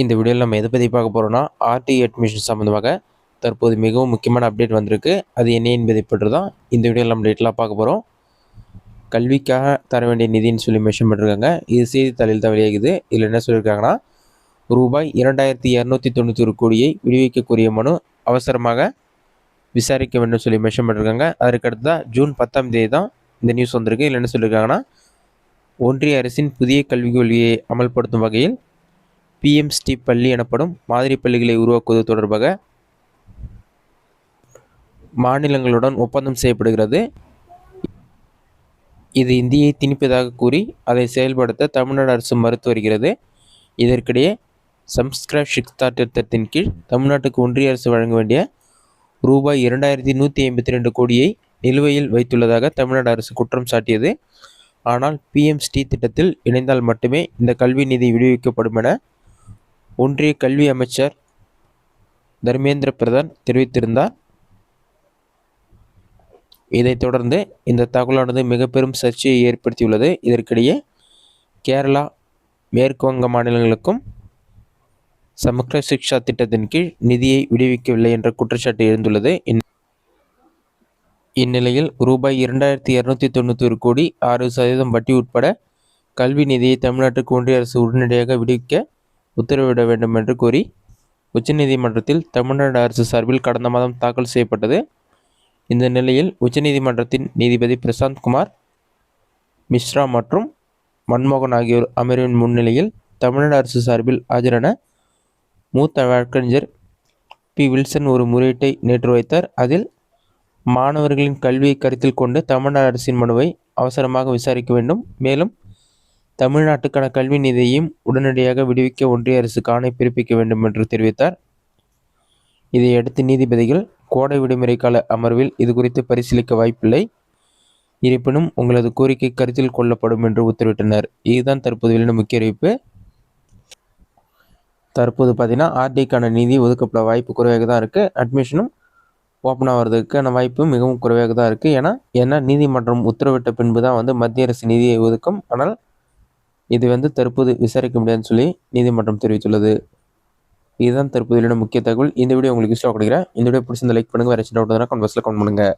இந்த வீடியோவில் நம்ம எதை பற்றி பார்க்க போகிறோம்னா ஆர்டி அட்மிஷன் சம்மந்தமாக தற்போது மிகவும் முக்கியமான அப்டேட் வந்திருக்கு. அது என்ன என்பதை பற்றி தான் இந்த வீடியோவில் நம்ம டீட்டெயிலாக பார்க்க போகிறோம். கல்விக்காக தர வேண்டிய நிதின்னு சொல்லி மென்ஷன் பண்ணிருக்காங்க. இது செய்தித்தாளில் தான் வெளியாகுது. இதில் என்ன சொல்லியிருக்காங்கன்னா, ரூபாய் 2291 கோடியை விடுவிக்கக்கூடிய மனு அவசரமாக விசாரிக்க வேண்டும் சொல்லி மென்ஷன் பண்ணிருக்காங்க. அதற்கடுத்து தான் ஜூன் 10ஆம் தேதி தான் இந்த நியூஸ் வந்திருக்கு. இதில் என்ன சொல்லியிருக்காங்கன்னா, ஒன்றிய அரசின் புதிய கல்விக் கொள்கையை அமல்படுத்தும் வகையில் PMST பள்ளி எனப்படும் மாதிரி பள்ளிகளை உருவாக்குவது தொடர்பாக மாநிலங்களுடன் ஒப்பந்தம் செய்யப்படுகிறது. இது இந்தியை திணிப்பதாக கூறி அதை செயல்படுத்த தமிழ்நாடு அரசு மறுத்து வருகிறது. இதற்கிடையே சம்ஸ்கிருத் ஷிக்ஷா திட்டத்தின் கீழ் தமிழ்நாட்டுக்கு ஒன்றிய அரசு வழங்க வேண்டிய ரூபாய் 2152 கோடியை நிலுவையில் வைத்துள்ளதாக தமிழ்நாடு அரசு குற்றம் சாட்டியது. ஆனால் PMST திட்டத்தில் இணைந்தால் மட்டுமே இந்த கல்வி நிதி விடுவிக்கப்படும் என ஒன்றிய கல்வி அமைச்சர் தர்மேந்திர பிரதான் தெரிவித்திருந்தார். இதைத் தொடர்ந்து இந்த தகவலானது மிக பெரும் சர்ச்சையை ஏற்படுத்தியுள்ளது. இதற்கிடையே கேரளா, மேற்கு வங்க மாநிலங்களுக்கும் சமக்ர சிக்ஷா திட்டத்தின் கீழ் நிதியை விடுவிக்கவில்லை என்ற குற்றச்சாட்டு எழுந்துள்ளது. இந்நிலையில் ரூபாய் 2291 கோடி 6% வட்டி உட்பட கல்வி நிதியை தமிழ்நாட்டுக்கு ஒன்றிய அரசு உடனடியாக விடுவிக்க உத்தரவிட வேண்டும் என்று கோரி உச்சநீதிமன்றத்தில் தமிழ்நாடு அரசு சார்பில் கடந்த மாதம் தாக்கல் செய்யப்பட்டது. இந்த நிலையில் உச்சநீதிமன்றத்தின் நீதிபதி பிரசாந்த் குமார் மிஸ்ரா மற்றும் மன்மோகன் ஆகியோர் அமர்வின் முன்னிலையில் தமிழ்நாடு அரசு சார்பில் ஆஜரான மூத்த வழக்கறிஞர் P. வில்சன் ஒரு முறையீட்டை நேற்று வைத்தார். அதில் மாணவர்களின் கல்வியை கருத்தில் கொண்டு தமிழ்நாடு அரசின் மனுவை அவசரமாக விசாரிக்க வேண்டும், மேலும் தமிழ்நாட்டுக்கான கல்வி நிதியையும் உடனடியாக விடுவிக்க ஒன்றிய அரசுக்கு ஆணை பிறப்பிக்க வேண்டும் என்று தெரிவித்தார். இதையடுத்து நீதிபதிகள் கோடை விடுமுறை கால அமர்வில் இது குறித்து பரிசீலிக்க வாய்ப்பில்லை, இருப்பினும் உங்களது கோரிக்கை கருத்தில் கொள்ளப்படும் என்று உத்தரவிட்டனர். இதுதான் தற்போது வெளியான முக்கிய அறிவிப்பு. தற்போது பார்த்தீங்கன்னா ஆர்டிக்கான நிதி ஒதுக்கப்பட வாய்ப்பு குறைவாக தான் இருக்குது. அட்மிஷனும் ஓப்பன் ஆகிறதுக்கான வாய்ப்பு மிகவும் குறைவாக தான் இருக்குது. ஏன்னா நீதிமன்றம் உத்தரவிட்ட பின்பு தான் மத்திய அரசு நிதியை ஒதுக்கும். ஆனால் இது தற்போது விசாரிக்க முடியாதுன்னு சொல்லி நீதிமன்றம் தெரிவித்துள்ளது. இதுதான் தற்போது முக்கிய தகவல். இந்த வீடியோ உங்களுக்கு யூஸ்ஃபுல்லாக கொடுக்குறேன். இந்த வீடியோ பிடிச்சிருந்த லைக் பண்ணுங்கள். வேறு சின்ன டவுட் கமெண்ட் பாக்ஸில் கமெண்ட் பண்ணுங்கள்.